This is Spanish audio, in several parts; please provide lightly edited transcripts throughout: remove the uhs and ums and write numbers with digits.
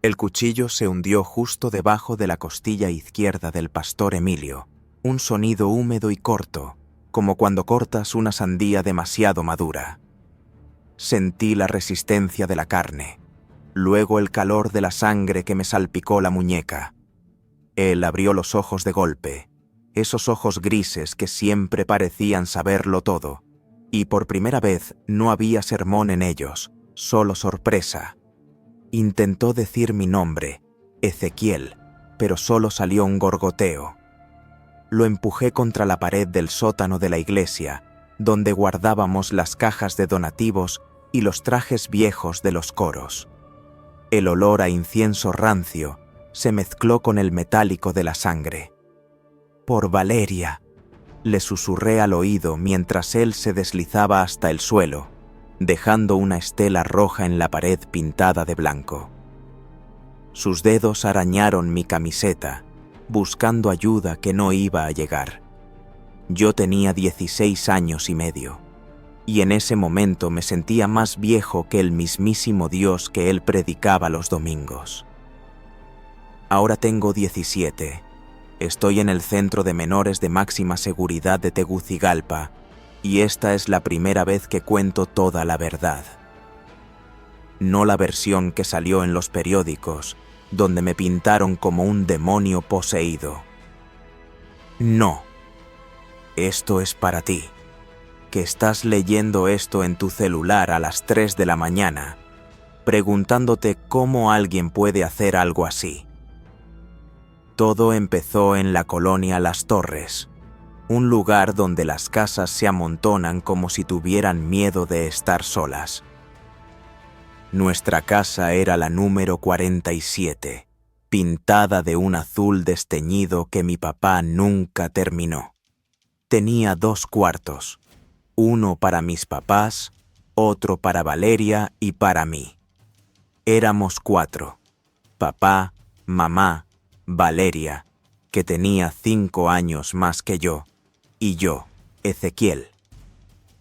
El cuchillo se hundió justo debajo de la costilla izquierda del pastor Emilio. Un sonido húmedo y corto, como cuando cortas una sandía demasiado madura. Sentí la resistencia de la carne, luego el calor de la sangre que me salpicó la muñeca. Él abrió los ojos de golpe, esos ojos grises que siempre parecían saberlo todo, y por primera vez no había sermón en ellos, solo sorpresa. Intentó decir mi nombre, Ezequiel, pero solo salió un gorgoteo. Lo empujé contra la pared del sótano de la iglesia, donde guardábamos las cajas de donativos y los trajes viejos de los coros. El olor a incienso rancio se mezcló con el metálico de la sangre. «Por Valeria», le susurré al oído mientras él se deslizaba hasta el suelo, dejando una estela roja en la pared pintada de blanco. Sus dedos arañaron mi camiseta, buscando ayuda que no iba a llegar. Yo tenía 16 años y medio, y en ese momento me sentía más viejo que el mismísimo Dios que él predicaba los domingos. Ahora tengo 17. Estoy en el centro de menores de máxima seguridad de Tegucigalpa, y esta es la primera vez que cuento toda la verdad. No la versión que salió en los periódicos, donde me pintaron como un demonio poseído. No. Esto es para ti, que estás leyendo esto en tu celular a las 3 de la mañana, preguntándote cómo alguien puede hacer algo así. Todo empezó en la colonia Las Torres, un lugar donde las casas se amontonan como si tuvieran miedo de estar solas. Nuestra casa era la número 47, pintada de un azul desteñido que mi papá nunca terminó. Tenía 2 cuartos, uno para mis papás, otro para Valeria y para mí. Éramos 4, papá, mamá, Valeria, que tenía 5 años más que yo, y yo, Ezequiel.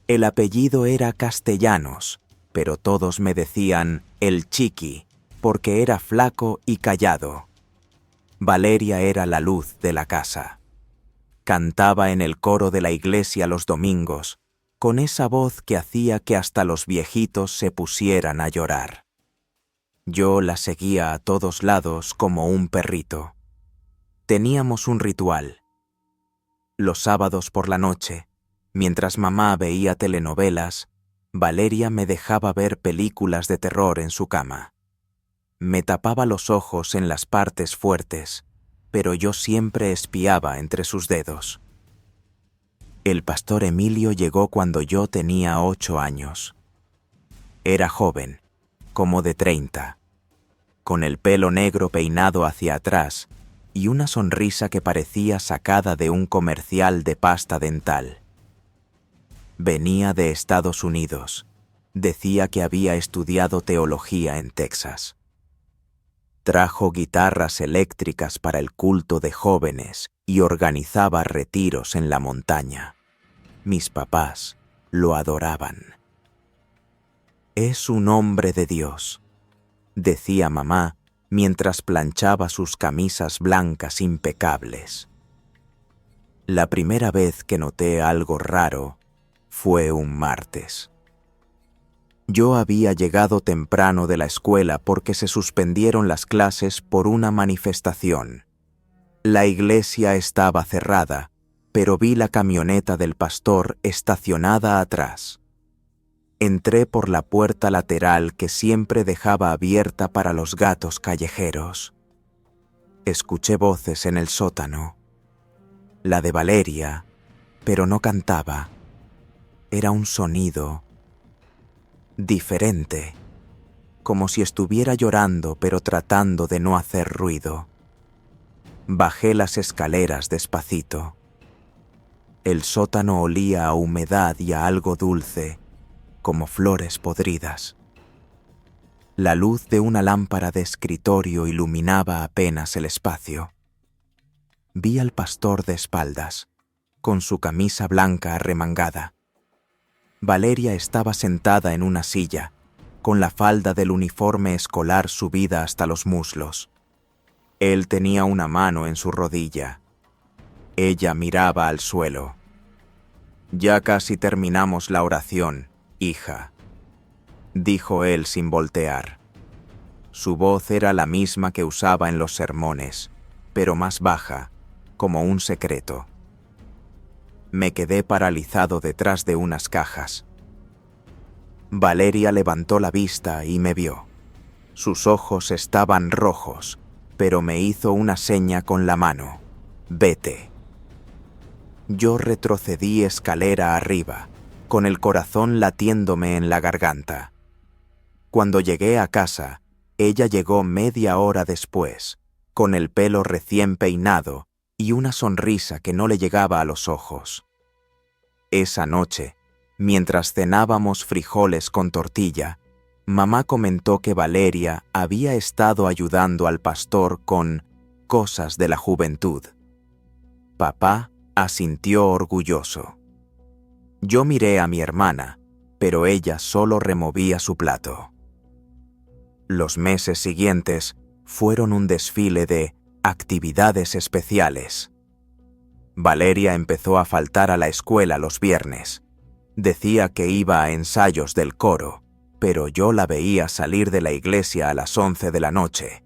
El apellido era Castellanos, pero todos me decían el Chiqui, porque era flaco y callado. Valeria era la luz de la casa. Cantaba en el coro de la iglesia los domingos, con esa voz que hacía que hasta los viejitos se pusieran a llorar. Yo la seguía a todos lados como un perrito. Teníamos un ritual. Los sábados por la noche, mientras mamá veía telenovelas, Valeria me dejaba ver películas de terror en su cama. Me tapaba los ojos en las partes fuertes, pero yo siempre espiaba entre sus dedos. El pastor Emilio llegó cuando yo tenía 8 años. Era joven, como de 30, con el pelo negro peinado hacia atrás y una sonrisa que parecía sacada de un comercial de pasta dental. Venía de Estados Unidos. Decía que había estudiado teología en Texas. Trajo guitarras eléctricas para el culto de jóvenes y organizaba retiros en la montaña. Mis papás lo adoraban. «Es un hombre de Dios», decía mamá mientras planchaba sus camisas blancas impecables. La primera vez que noté algo raro fue un martes. Yo había llegado temprano de la escuela porque se suspendieron las clases por una manifestación. La iglesia estaba cerrada, pero vi la camioneta del pastor estacionada atrás. Entré por la puerta lateral que siempre dejaba abierta para los gatos callejeros. Escuché voces en el sótano. La de Valeria, pero no cantaba. Era un sonido diferente, como si estuviera llorando pero tratando de no hacer ruido. Bajé las escaleras despacito. El sótano olía a humedad y a algo dulce, como flores podridas. La luz de una lámpara de escritorio iluminaba apenas el espacio. Vi al pastor de espaldas, con su camisa blanca arremangada. Valeria estaba sentada en una silla, con la falda del uniforme escolar subida hasta los muslos. Él tenía una mano en su rodilla. Ella miraba al suelo. «Ya casi terminamos la oración, hija», dijo él sin voltear. Su voz era la misma que usaba en los sermones, pero más baja, como un secreto. Me quedé paralizado detrás de unas cajas. Valeria levantó la vista y me vio. Sus ojos estaban rojos, pero me hizo una seña con la mano. «Vete». Yo retrocedí escalera arriba, con el corazón latiéndome en la garganta. Cuando llegué a casa, ella llegó media hora después, con el pelo recién peinado y una sonrisa que no le llegaba a los ojos. Esa noche, mientras cenábamos frijoles con tortilla, mamá comentó que Valeria había estado ayudando al pastor con cosas de la juventud. Papá asintió orgulloso. Yo miré a mi hermana, pero ella solo removía su plato. Los meses siguientes fueron un desfile de actividades especiales. Valeria empezó a faltar a la escuela los viernes. Decía que iba a ensayos del coro, pero yo la veía salir de la iglesia a las 11 de la noche,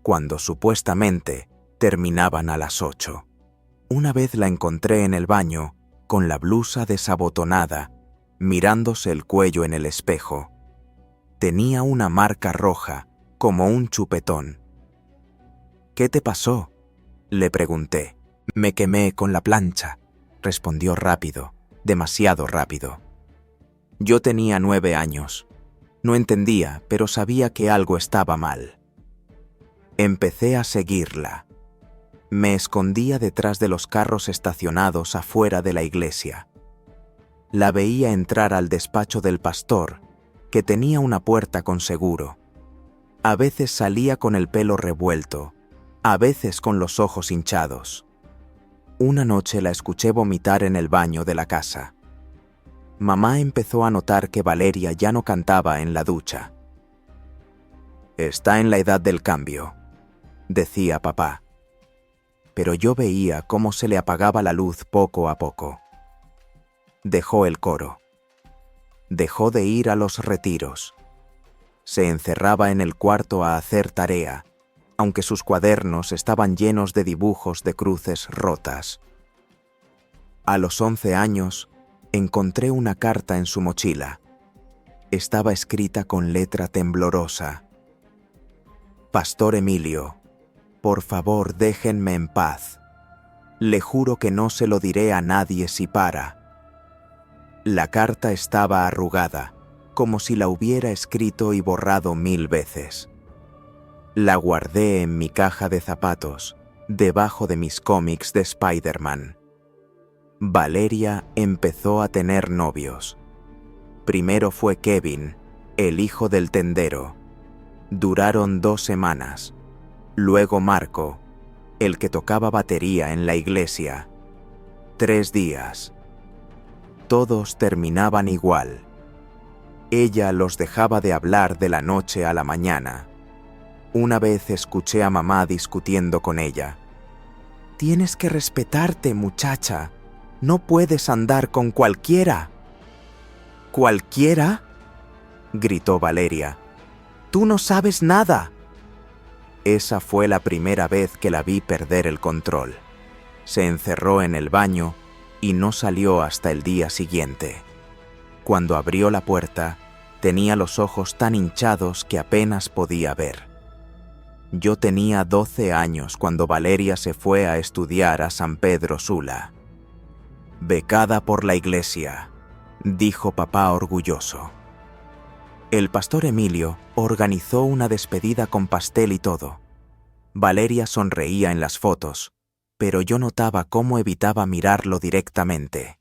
cuando supuestamente terminaban a las 8. Una vez la encontré en el baño, con la blusa desabotonada, mirándose el cuello en el espejo. Tenía una marca roja, como un chupetón. «¿Qué te pasó?», le pregunté. «Me quemé con la plancha», respondió rápido, demasiado rápido. Yo tenía 9 años. No entendía, pero sabía que algo estaba mal. Empecé a seguirla. Me escondía detrás de los carros estacionados afuera de la iglesia. La veía entrar al despacho del pastor, que tenía una puerta con seguro. A veces salía con el pelo revuelto, a veces con los ojos hinchados. Una noche la escuché vomitar en el baño de la casa. Mamá empezó a notar que Valeria ya no cantaba en la ducha. «Está en la edad del cambio», decía papá. Pero yo veía cómo se le apagaba la luz poco a poco. Dejó el coro. Dejó de ir a los retiros. Se encerraba en el cuarto a hacer tarea, aunque sus cuadernos estaban llenos de dibujos de cruces rotas. A los 11 años, encontré una carta en su mochila. Estaba escrita con letra temblorosa. «Pastor Emilio, por favor déjenme en paz. Le juro que no se lo diré a nadie si para». La carta estaba arrugada, como si la hubiera escrito y borrado 1000 veces. La guardé en mi caja de zapatos, debajo de mis cómics de Spider-Man. Valeria empezó a tener novios. Primero fue Kevin, el hijo del tendero. Duraron 2 semanas. Luego Marco, el que tocaba batería en la iglesia. 3 días. Todos terminaban igual. Ella los dejaba de hablar de la noche a la mañana. Una vez escuché a mamá discutiendo con ella. «Tienes que respetarte, muchacha. No puedes andar con cualquiera». «¿Cualquiera?», gritó Valeria. «Tú no sabes nada». Esa fue la primera vez que la vi perder el control. Se encerró en el baño y no salió hasta el día siguiente. Cuando abrió la puerta, tenía los ojos tan hinchados que apenas podía ver. Yo tenía 12 años cuando Valeria se fue a estudiar a San Pedro Sula. «Becada por la iglesia», dijo papá orgulloso. El pastor Emilio organizó una despedida con pastel y todo. Valeria sonreía en las fotos, pero yo notaba cómo evitaba mirarlo directamente.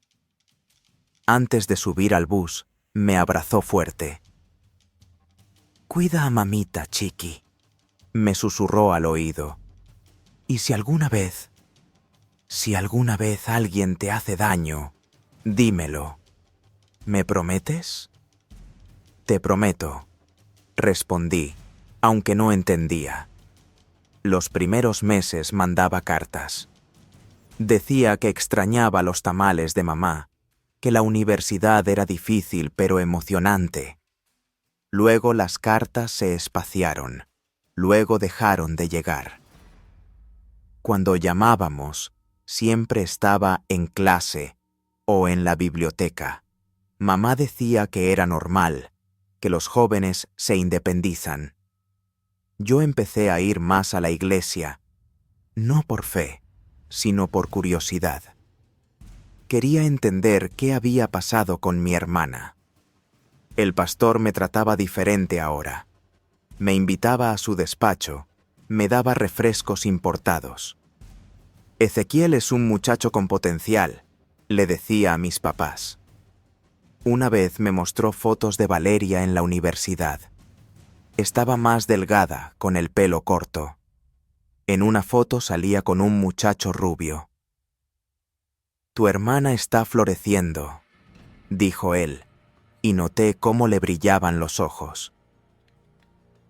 Antes de subir al bus, me abrazó fuerte. «Cuida a mamita, chiqui», me susurró al oído. «Y si alguna vez alguien te hace daño, dímelo. ¿Me prometes?» «Te prometo», respondí, aunque no entendía. Los primeros meses mandaba cartas. Decía que extrañaba los tamales de mamá, que la universidad era difícil pero emocionante. Luego las cartas se espaciaron, luego dejaron de llegar. Cuando llamábamos, siempre estaba en clase o en la biblioteca. Mamá decía que era normal, que los jóvenes se independizan. Yo empecé a ir más a la iglesia, no por fe, sino por curiosidad. Quería entender qué había pasado con mi hermana. El pastor me trataba diferente ahora. Me invitaba a su despacho, me daba refrescos importados. Ezequiel es un muchacho con potencial, le decía a mis papás. Una vez me mostró fotos de Valeria en la universidad. Estaba más delgada, con el pelo corto. En una foto salía con un muchacho rubio. «Tu hermana está floreciendo», dijo él, y noté cómo le brillaban los ojos.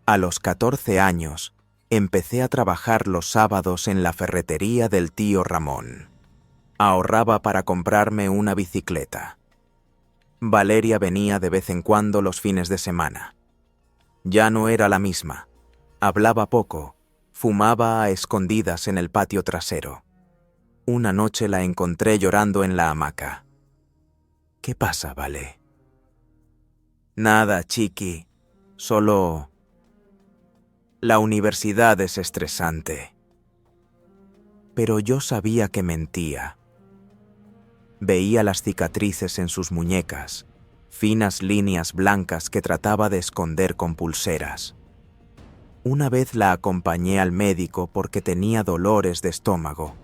A los 14 años, empecé a trabajar los sábados en la ferretería del tío Ramón. Ahorraba para comprarme una bicicleta. Valeria venía de vez en cuando los fines de semana. Ya no era la misma. Hablaba poco, fumaba a escondidas en el patio trasero. Una noche la encontré llorando en la hamaca. «¿Qué pasa, Vale?» «Nada, chiqui. Solo... la universidad es estresante». Pero yo sabía que mentía. Veía las cicatrices en sus muñecas, finas líneas blancas que trataba de esconder con pulseras. Una vez la acompañé al médico porque tenía dolores de estómago.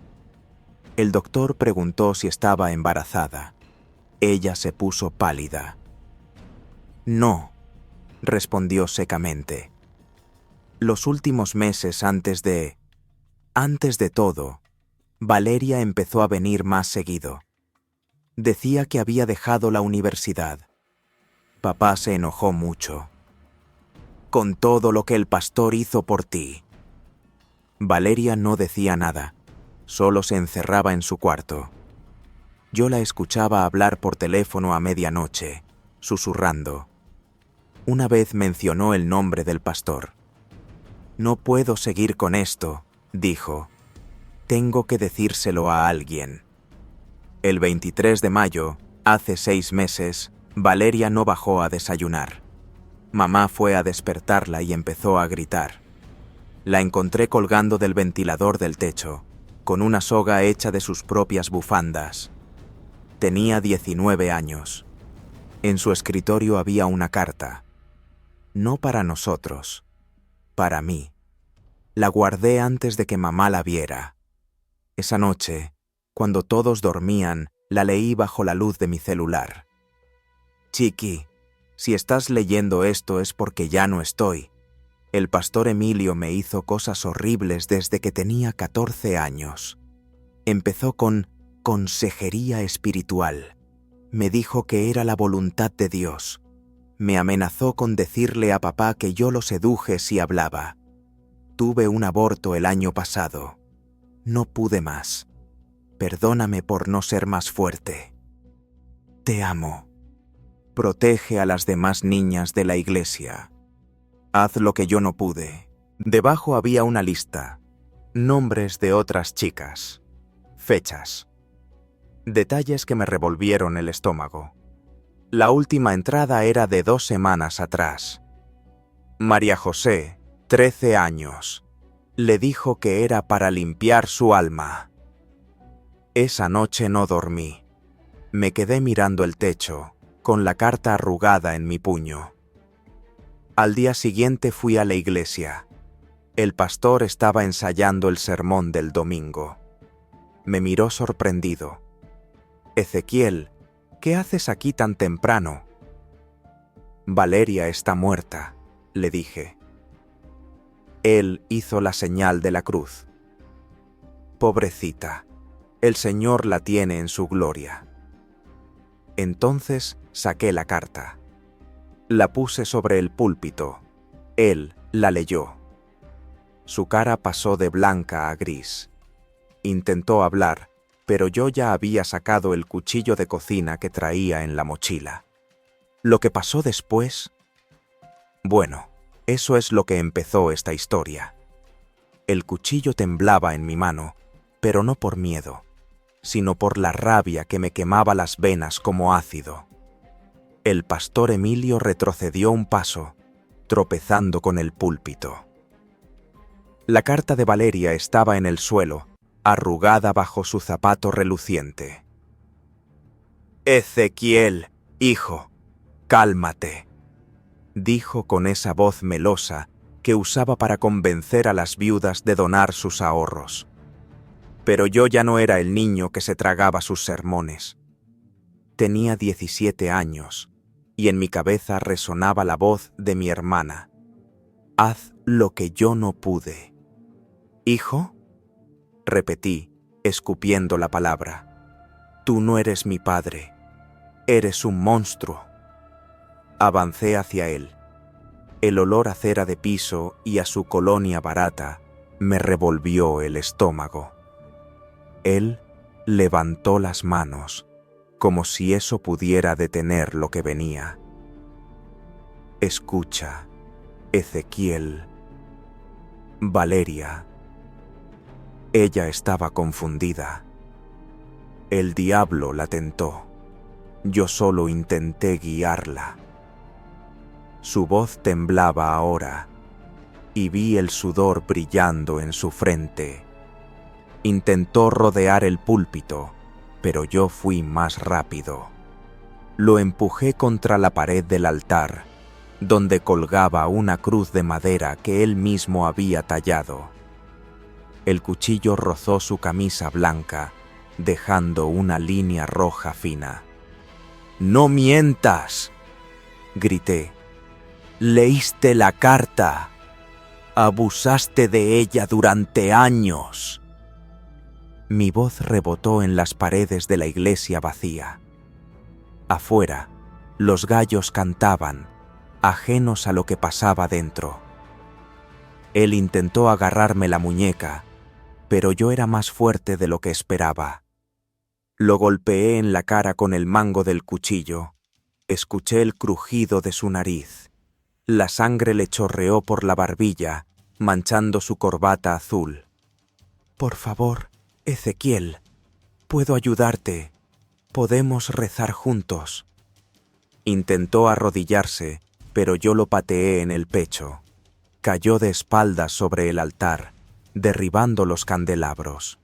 El doctor preguntó si estaba embarazada. Ella se puso pálida. «No», respondió secamente. Los últimos meses antes de todo, Valeria empezó a venir más seguido. Decía que había dejado la universidad. Papá se enojó mucho. «Con todo lo que el pastor hizo por ti». Valeria no decía nada, solo se encerraba en su cuarto. Yo la escuchaba hablar por teléfono a medianoche, susurrando. Una vez mencionó el nombre del pastor. «No puedo seguir con esto», dijo. «Tengo que decírselo a alguien». El 23 de mayo, hace 6 meses, Valeria no bajó a desayunar. Mamá fue a despertarla y empezó a gritar. La encontré colgando del ventilador del techo, con una soga hecha de sus propias bufandas. Tenía 19 años. En su escritorio había una carta. No para nosotros, para mí. La guardé antes de que mamá la viera. Esa noche, cuando todos dormían, la leí bajo la luz de mi celular. «Chiqui, si estás leyendo esto es porque ya no estoy. El pastor Emilio me hizo cosas horribles desde que tenía 14 años. Empezó con consejería espiritual. Me dijo que era la voluntad de Dios. Me amenazó con decirle a papá que yo lo seduje si hablaba. Tuve un aborto el año pasado. No pude más. Perdóname por no ser más fuerte. Te amo. Protege a las demás niñas de la iglesia. Haz lo que yo no pude». Debajo había una lista. Nombres de otras chicas. Fechas. Detalles que me revolvieron el estómago. La última entrada era de 2 semanas atrás. María José, 13 años. Le dijo que era para limpiar su alma. Esa noche no dormí. Me quedé mirando el techo, con la carta arrugada en mi puño. Al día siguiente fui a la iglesia. El pastor estaba ensayando el sermón del domingo. Me miró sorprendido. «Ezequiel, ¿qué haces aquí tan temprano?» «Valeria está muerta», le dije. Él hizo la señal de la cruz. «Pobrecita, el Señor la tiene en su gloria». Entonces saqué la carta. La puse sobre el púlpito. Él la leyó. Su cara pasó de blanca a gris. Intentó hablar, pero yo ya había sacado el cuchillo de cocina que traía en la mochila. Lo que pasó después... Bueno, eso es lo que empezó esta historia. El cuchillo temblaba en mi mano, pero no por miedo, sino por la rabia que me quemaba las venas como ácido. El pastor Emilio retrocedió un paso, tropezando con el púlpito. La carta de Valeria estaba en el suelo, arrugada bajo su zapato reluciente. «Ezequiel, hijo, cálmate», dijo con esa voz melosa que usaba para convencer a las viudas de donar sus ahorros. Pero yo ya no era el niño que se tragaba sus sermones. Tenía 17 años, y en mi cabeza resonaba la voz de mi hermana. «Haz lo que yo no pude». «¿Hijo?», repetí, escupiendo la palabra. «Tú no eres mi padre. Eres un monstruo». Avancé hacia él. El olor a cera de piso y a su colonia barata me revolvió el estómago. Él levantó las manos, como si eso pudiera detener lo que venía. «Escucha, Ezequiel. Valeria». Ella estaba confundida. El diablo la tentó. Yo solo intenté guiarla. Su voz temblaba ahora, y vi el sudor brillando en su frente. Intentó rodear el púlpito, pero yo fui más rápido. Lo empujé contra la pared del altar, donde colgaba una cruz de madera que él mismo había tallado. El cuchillo rozó su camisa blanca, dejando una línea roja fina. «¡No mientas!», grité. «Leíste la carta. Abusaste de ella durante años». Mi voz rebotó en las paredes de la iglesia vacía. Afuera, los gallos cantaban, ajenos a lo que pasaba dentro. Él intentó agarrarme la muñeca, pero yo era más fuerte de lo que esperaba. Lo golpeé en la cara con el mango del cuchillo. Escuché el crujido de su nariz. La sangre le chorreó por la barbilla, manchando su corbata azul. «Por favor, Ezequiel, puedo ayudarte. Podemos rezar juntos». Intentó arrodillarse, pero yo lo pateé en el pecho. Cayó de espaldas sobre el altar, derribando los candelabros.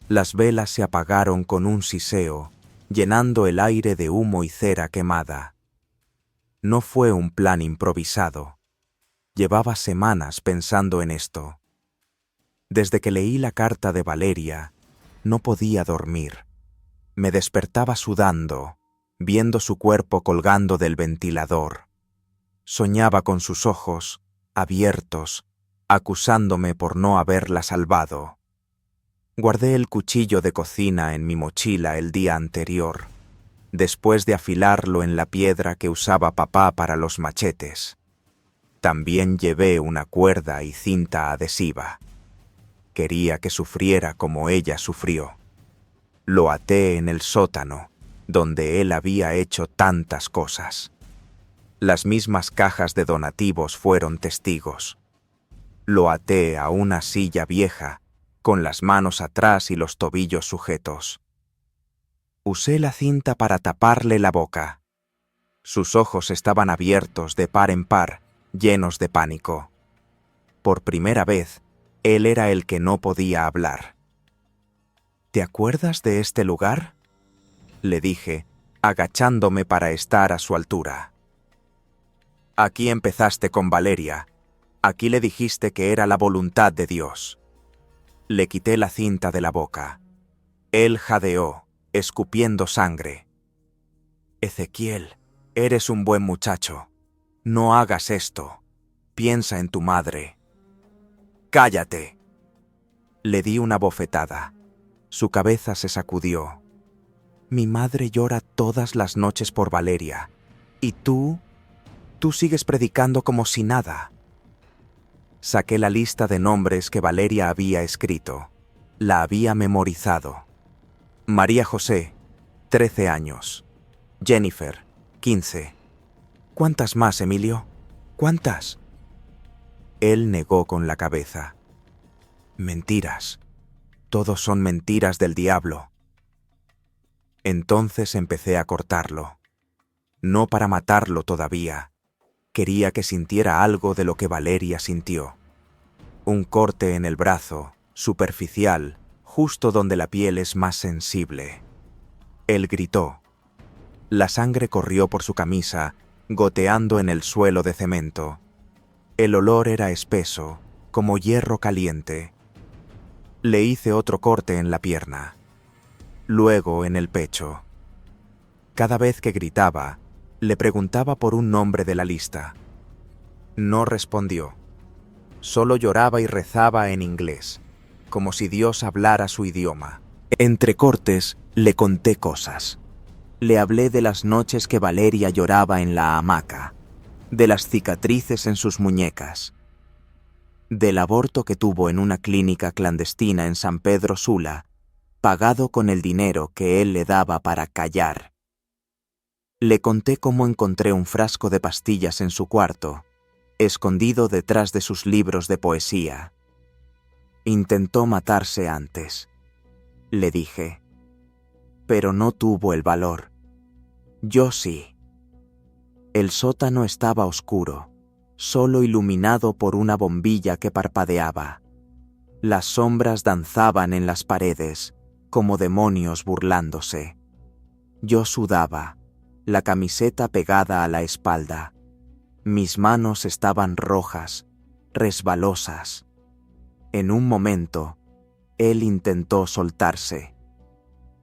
Las velas se apagaron con un siseo, llenando el aire de humo y cera quemada. No fue un plan improvisado. Llevaba semanas pensando en esto. Desde que leí la carta de Valeria, no podía dormir. Me despertaba sudando, viendo su cuerpo colgando del ventilador. Soñaba con sus ojos, abiertos, acusándome por no haberla salvado. Guardé el cuchillo de cocina en mi mochila el día anterior, después de afilarlo en la piedra que usaba papá para los machetes. También llevé una cuerda y cinta adhesiva. Quería que sufriera como ella sufrió. Lo até en el sótano, donde él había hecho tantas cosas. Las mismas cajas de donativos fueron testigos. Lo até a una silla vieja, con las manos atrás y los tobillos sujetos. Usé la cinta para taparle la boca. Sus ojos estaban abiertos de par en par, llenos de pánico. Por primera vez, él era el que no podía hablar. «¿Te acuerdas de este lugar?», le dije, agachándome para estar a su altura. «Aquí empezaste con Valeria. Aquí le dijiste que era la voluntad de Dios». Le quité la cinta de la boca. Él jadeó, escupiendo sangre. «Ezequiel, eres un buen muchacho. No hagas esto. Piensa en tu madre». «¡Cállate!». Le di una bofetada. Su cabeza se sacudió. «Mi madre llora todas las noches por Valeria. Y tú sigues predicando como si nada». Saqué la lista de nombres que Valeria había escrito. La había memorizado. María José, 13 años. Jennifer, 15. ¿Cuántas más, Emilio? ¿Cuántas? Él negó con la cabeza. Mentiras. Todos son mentiras del diablo. Entonces empecé a cortarlo. No para matarlo todavía. Quería que sintiera algo de lo que Valeria sintió. Un corte en el brazo, superficial, justo donde la piel es más sensible. Él gritó. La sangre corrió por su camisa, goteando en el suelo de cemento. El olor era espeso, como hierro caliente. Le hice otro corte en la pierna. Luego en el pecho. Cada vez que gritaba, le preguntaba por un nombre de la lista. No respondió. Solo lloraba y rezaba en inglés, como si Dios hablara su idioma. Entre cortes, le conté cosas. Le hablé de las noches que Valeria lloraba en la hamaca, de las cicatrices en sus muñecas, del aborto que tuvo en una clínica clandestina en San Pedro Sula, pagado con el dinero que él le daba para callar. Le conté cómo encontré un frasco de pastillas en su cuarto, escondido detrás de sus libros de poesía. Intentó matarse antes, le dije, pero no tuvo el valor. Yo sí. El sótano estaba oscuro, solo iluminado por una bombilla que parpadeaba. Las sombras danzaban en las paredes, como demonios burlándose. Yo sudaba, la camiseta pegada a la espalda. Mis manos estaban rojas, resbalosas. En un momento, él intentó soltarse.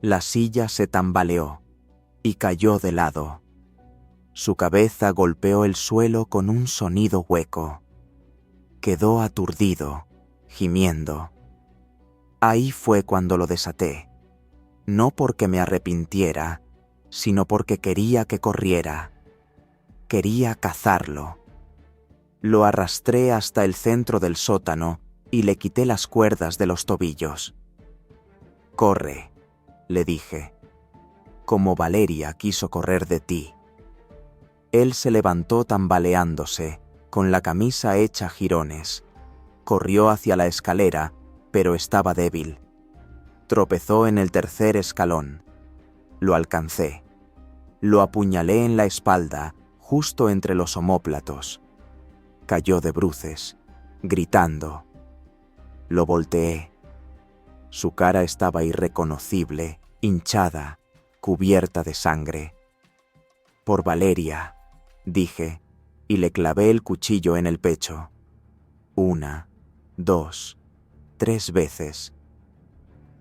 La silla se tambaleó y cayó de lado. Su cabeza golpeó el suelo con un sonido hueco. Quedó aturdido, gimiendo. Ahí fue cuando lo desaté, no porque me arrepintiera, sino porque quería que corriera. Quería cazarlo. Lo arrastré hasta el centro del sótano y le quité las cuerdas de los tobillos. «Corre», le dije, «como Valeria quiso correr de ti». Él se levantó tambaleándose, con la camisa hecha jirones. Corrió hacia la escalera, pero estaba débil. Tropezó en el tercer escalón. Lo alcancé. Lo apuñalé en la espalda, justo entre los omóplatos. Cayó de bruces, gritando. Lo volteé. Su cara estaba irreconocible, hinchada, cubierta de sangre. «Por Valeria», dije, y le clavé el cuchillo en el pecho. 1, 2, 3 veces.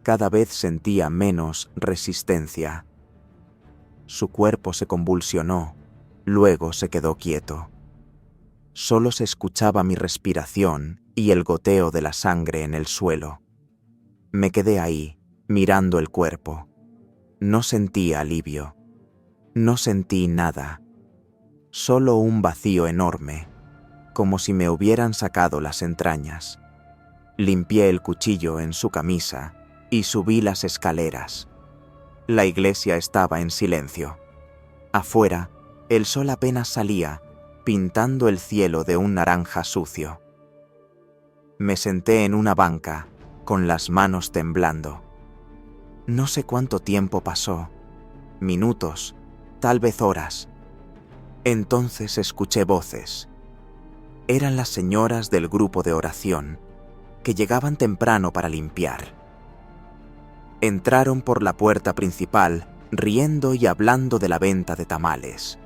Cada vez sentía menos resistencia. Su cuerpo se convulsionó, luego se quedó quieto. Solo se escuchaba mi respiración y el goteo de la sangre en el suelo. Me quedé ahí, mirando el cuerpo. No sentí alivio. No sentí nada. Solo un vacío enorme, como si me hubieran sacado las entrañas. Limpié el cuchillo en su camisa y subí las escaleras. La iglesia estaba en silencio. Afuera, el sol apenas salía, pintando el cielo de un naranja sucio. Me senté en una banca, con las manos temblando. No sé cuánto tiempo pasó, minutos, tal vez horas. Entonces escuché voces. Eran las señoras del grupo de oración, que llegaban temprano para limpiar. Entraron por la puerta principal, riendo y hablando de la venta de tamales.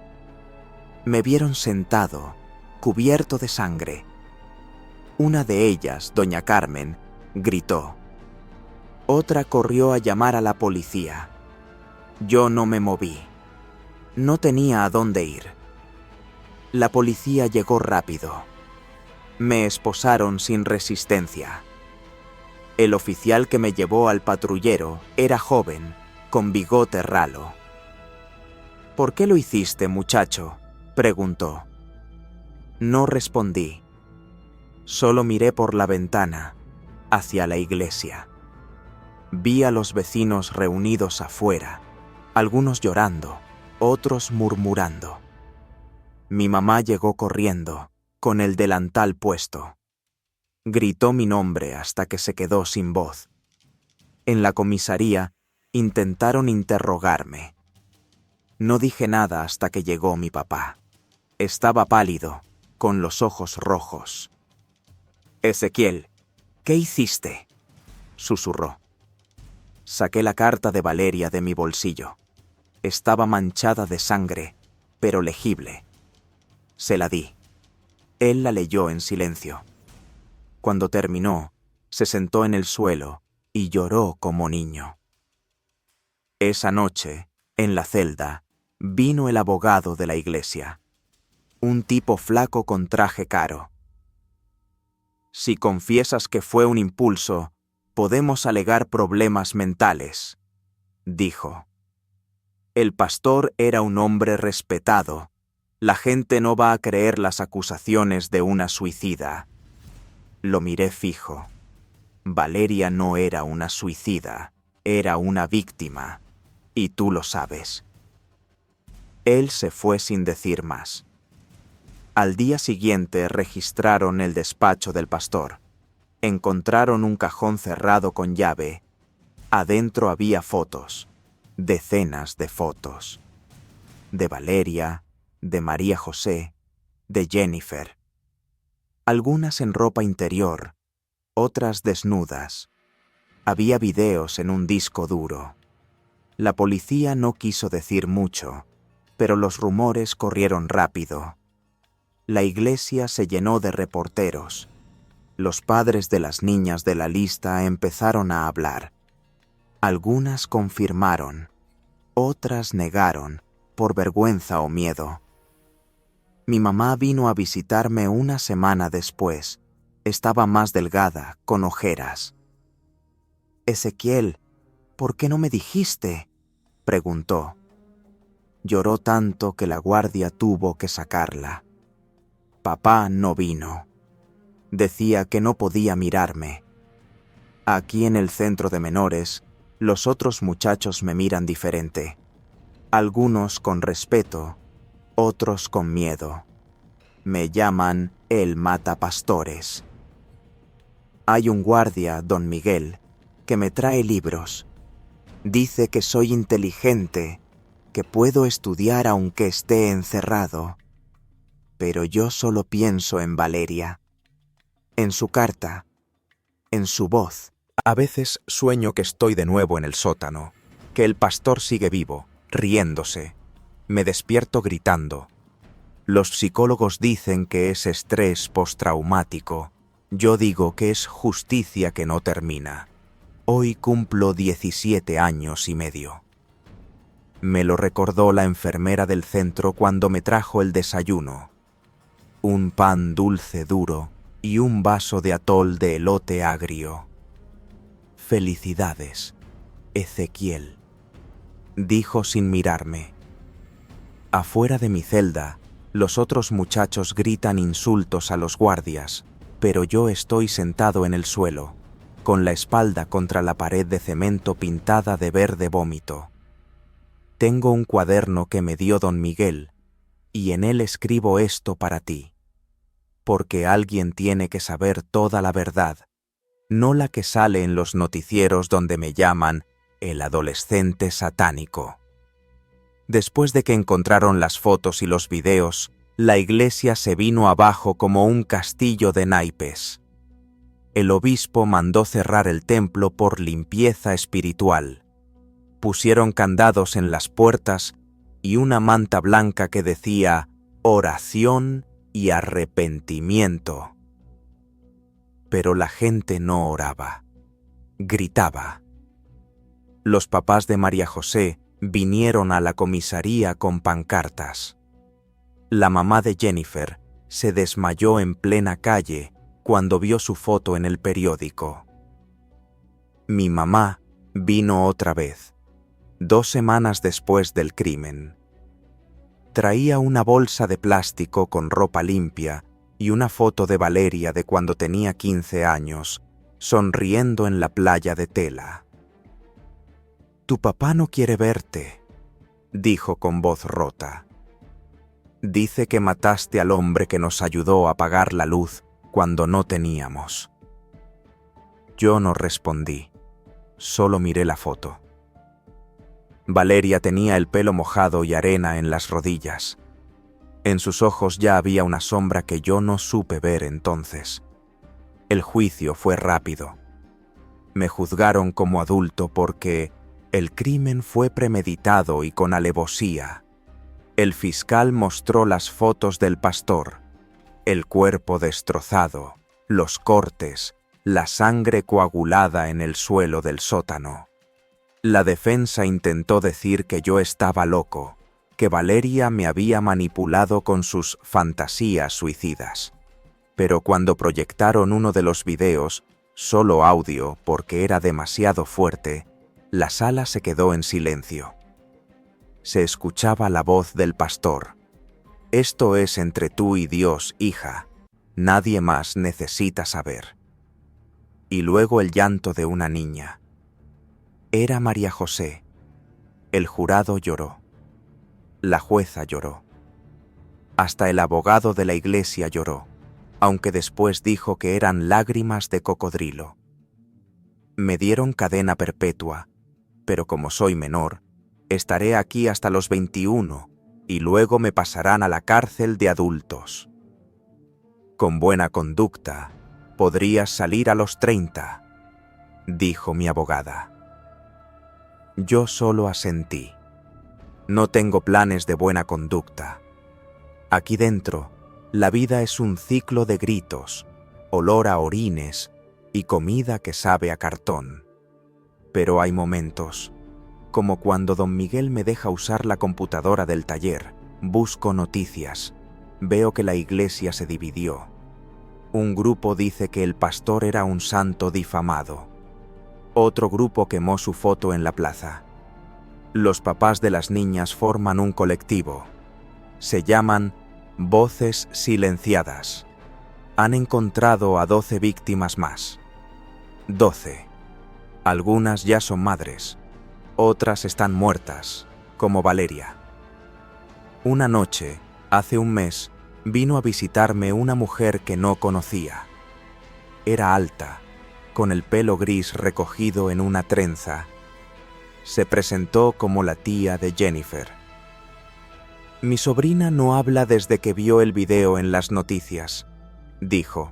Me vieron sentado, cubierto de sangre. Una de ellas, doña Carmen, gritó. Otra corrió a llamar a la policía. Yo no me moví. No tenía a dónde ir. La policía llegó rápido. Me esposaron sin resistencia. El oficial que me llevó al patrullero era joven, con bigote ralo. «¿Por qué lo hiciste, muchacho?», preguntó. No respondí. Solo miré por la ventana, hacia la iglesia. Vi a los vecinos reunidos afuera, algunos llorando, otros murmurando. Mi mamá llegó corriendo, con el delantal puesto. Gritó mi nombre hasta que se quedó sin voz. En la comisaría intentaron interrogarme. No dije nada hasta que llegó mi papá. Estaba pálido, con los ojos rojos. «Ezequiel, ¿qué hiciste?», susurró. Saqué la carta de Valeria de mi bolsillo. Estaba manchada de sangre, pero legible. Se la di. Él la leyó en silencio. Cuando terminó, se sentó en el suelo y lloró como niño. Esa noche, en la celda, vino el abogado de la iglesia. Un tipo flaco con traje caro. «Si confiesas que fue un impulso, podemos alegar problemas mentales», dijo. «El pastor era un hombre respetado. La gente no va a creer las acusaciones de una suicida». Lo miré fijo. Valeria no era una suicida, era una víctima, y tú lo sabes. Él se fue sin decir más. Al día siguiente registraron el despacho del pastor. Encontraron un cajón cerrado con llave. Adentro había fotos, decenas de fotos. De Valeria, de María José, de Jennifer. Algunas en ropa interior, otras desnudas. Había videos en un disco duro. La policía no quiso decir mucho, pero los rumores corrieron rápido. La iglesia se llenó de reporteros. Los padres de las niñas de la lista empezaron a hablar. Algunas confirmaron, otras negaron, por vergüenza o miedo. Mi mamá vino a visitarme una semana después. Estaba más delgada, con ojeras. «Ezequiel, ¿por qué no me dijiste?», preguntó. Lloró tanto que la guardia tuvo que sacarla. Papá no vino. Decía que no podía mirarme. Aquí en el centro de menores, los otros muchachos me miran diferente. Algunos con respeto, otros con miedo. Me llaman el matapastores. Hay un guardia, don Miguel, que me trae libros. Dice que soy inteligente, que puedo estudiar aunque esté encerrado. Pero yo solo pienso en Valeria, en su carta, en su voz. A veces sueño que estoy de nuevo en el sótano, que el pastor sigue vivo, riéndose. Me despierto gritando. Los psicólogos dicen que es estrés postraumático. Yo digo que es justicia que no termina. Hoy cumplo 17 años y medio. Me lo recordó la enfermera del centro cuando me trajo el desayuno. Un pan dulce duro y un vaso de atol de elote agrio. «Felicidades, Ezequiel», dijo sin mirarme. Afuera de mi celda, los otros muchachos gritan insultos a los guardias, pero yo estoy sentado en el suelo, con la espalda contra la pared de cemento pintada de verde vómito. Tengo un cuaderno que me dio don Miguel, y en él escribo esto para ti. Porque alguien tiene que saber toda la verdad, no la que sale en los noticieros donde me llaman el adolescente satánico. Después de que encontraron las fotos y los videos, la iglesia se vino abajo como un castillo de naipes. El obispo mandó cerrar el templo por limpieza espiritual. Pusieron candados en las puertas y una manta blanca que decía «oración y arrepentimiento». Pero la gente no oraba, gritaba. Los papás de María José vinieron a la comisaría con pancartas. La mamá de Jennifer se desmayó en plena calle cuando vio su foto en el periódico. Mi mamá vino otra vez, 2 semanas después del crimen. Traía una bolsa de plástico con ropa limpia y una foto de Valeria de cuando tenía 15 años, sonriendo en la playa de Tela. «Tu papá no quiere verte», dijo con voz rota. «Dice que mataste al hombre que nos ayudó a apagar la luz cuando no teníamos». Yo no respondí, solo miré la foto. Valeria tenía el pelo mojado y arena en las rodillas. En sus ojos ya había una sombra que yo no supe ver entonces. El juicio fue rápido. Me juzgaron como adulto porque el crimen fue premeditado y con alevosía. El fiscal mostró las fotos del pastor, el cuerpo destrozado, los cortes, la sangre coagulada en el suelo del sótano. La defensa intentó decir que yo estaba loco, que Valeria me había manipulado con sus fantasías suicidas. Pero cuando proyectaron uno de los videos, solo audio porque era demasiado fuerte, la sala se quedó en silencio. Se escuchaba la voz del pastor. «Esto es entre tú y Dios, hija. Nadie más necesita saber». Y luego el llanto de una niña. Era María José. El jurado lloró. La jueza lloró. Hasta el abogado de la iglesia lloró, aunque después dijo que eran lágrimas de cocodrilo. Me dieron cadena perpetua, pero como soy menor, estaré aquí hasta los 21 y luego me pasarán a la cárcel de adultos. Con buena conducta, podrías salir a los 30, dijo mi abogada. Yo solo asentí. No tengo planes de buena conducta. Aquí dentro, la vida es un ciclo de gritos, olor a orines y comida que sabe a cartón. Pero hay momentos, como cuando don Miguel me deja usar la computadora del taller, busco noticias, veo que la iglesia se dividió. Un grupo dice que el pastor era un santo difamado. Otro grupo quemó su foto en la plaza. Los papás de las niñas forman un colectivo. Se llaman Voces Silenciadas. Han encontrado a 12 víctimas más. 12. Algunas ya son madres. Otras están muertas, como Valeria. Una noche, hace un mes, vino a visitarme una mujer que no conocía. Era alta, con el pelo gris recogido en una trenza. Se presentó como la tía de Jennifer. «Mi sobrina no habla desde que vio el video en las noticias», dijo.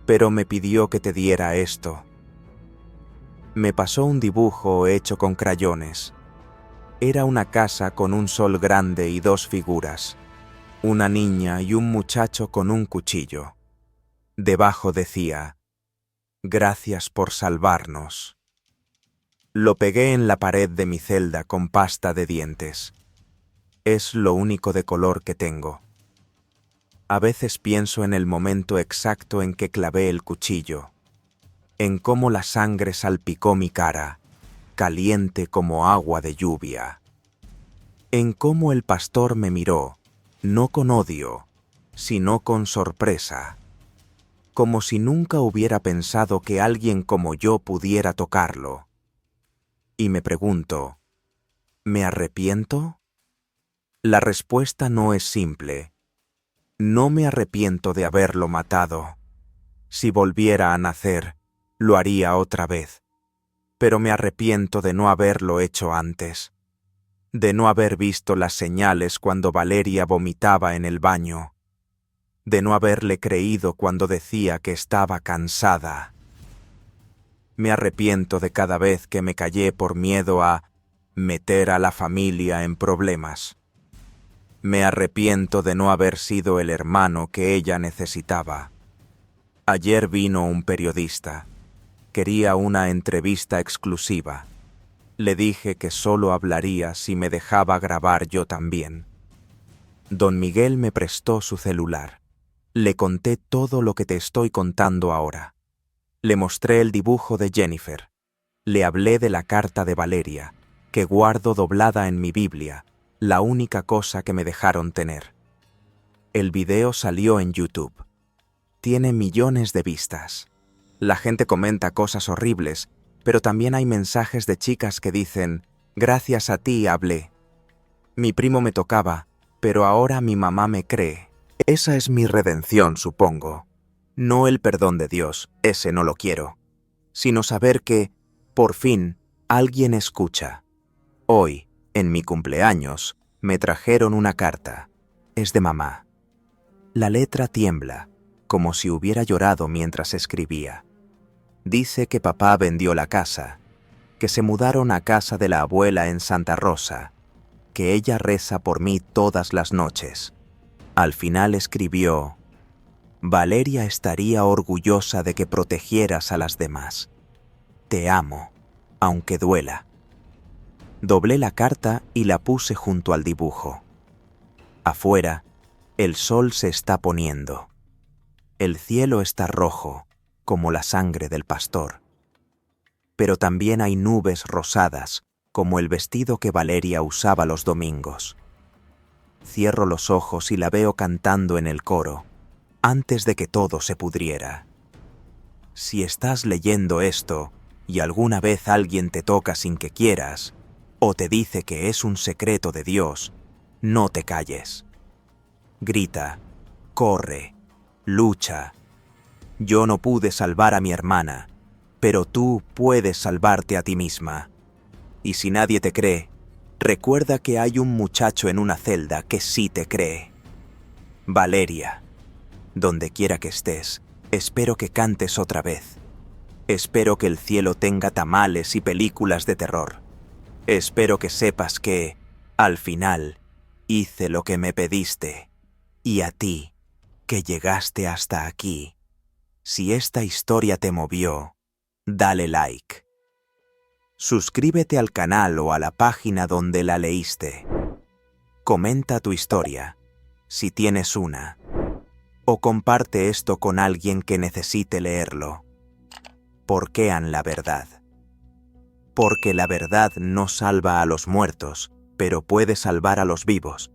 «Pero me pidió que te diera esto». Me pasó un dibujo hecho con crayones. Era una casa con un sol grande y 2 figuras, una niña y un muchacho con un cuchillo. Debajo decía: «Gracias por salvarnos». Lo pegué en la pared de mi celda con pasta de dientes. Es lo único de color que tengo. A veces pienso en el momento exacto en que clavé el cuchillo, en cómo la sangre salpicó mi cara, caliente como agua de lluvia, en cómo el pastor me miró, no con odio, sino con sorpresa, como si nunca hubiera pensado que alguien como yo pudiera tocarlo. Y me pregunto, ¿me arrepiento? La respuesta no es simple. No me arrepiento de haberlo matado. Si volviera a nacer, lo haría otra vez. Pero me arrepiento de no haberlo hecho antes, de no haber visto las señales cuando Valeria vomitaba en el baño, de no haberle creído cuando decía que estaba cansada. Me arrepiento de cada vez que me callé por miedo a meter a la familia en problemas. Me arrepiento de no haber sido el hermano que ella necesitaba. Ayer vino un periodista. Quería una entrevista exclusiva. Le dije que solo hablaría si me dejaba grabar yo también. Don Miguel me prestó su celular. Le conté todo lo que te estoy contando ahora. Le mostré el dibujo de Jennifer. Le hablé de la carta de Valeria, que guardo doblada en mi Biblia, la única cosa que me dejaron tener. El video salió en YouTube. Tiene millones de vistas. La gente comenta cosas horribles, pero también hay mensajes de chicas que dicen, gracias a ti hablé. Mi primo me tocaba, pero ahora mi mamá me cree. Esa es mi redención, supongo. No el perdón de Dios, ese no lo quiero, sino saber que, por fin, alguien escucha. Hoy, en mi cumpleaños, me trajeron una carta. Es de mamá. La letra tiembla, como si hubiera llorado mientras escribía. Dice que papá vendió la casa, que se mudaron a casa de la abuela en Santa Rosa, que ella reza por mí todas las noches. Al final escribió, Valeria estaría orgullosa de que protegieras a las demás. Te amo, aunque duela. Doblé la carta y la puse junto al dibujo. Afuera, el sol se está poniendo. El cielo está rojo, como la sangre del pastor. Pero también hay nubes rosadas, como el vestido que Valeria usaba los domingos. Cierro los ojos y la veo cantando en el coro, antes de que todo se pudriera. Si estás leyendo esto y alguna vez alguien te toca sin que quieras, o te dice que es un secreto de Dios, no te calles. Grita, corre, lucha. Yo no pude salvar a mi hermana, pero tú puedes salvarte a ti misma. Y si nadie te cree, recuerda que hay un muchacho en una celda que sí te cree. Valeria, donde quiera que estés, espero que cantes otra vez. Espero que el cielo tenga tamales y películas de terror. Espero que sepas que, al final, hice lo que me pediste. Y a ti, que llegaste hasta aquí, si esta historia te movió, dale like. Suscríbete al canal o a la página donde la leíste. Comenta tu historia, si tienes una. O comparte esto con alguien que necesite leerlo. Porquean la verdad. Porque la verdad no salva a los muertos, pero puede salvar a los vivos.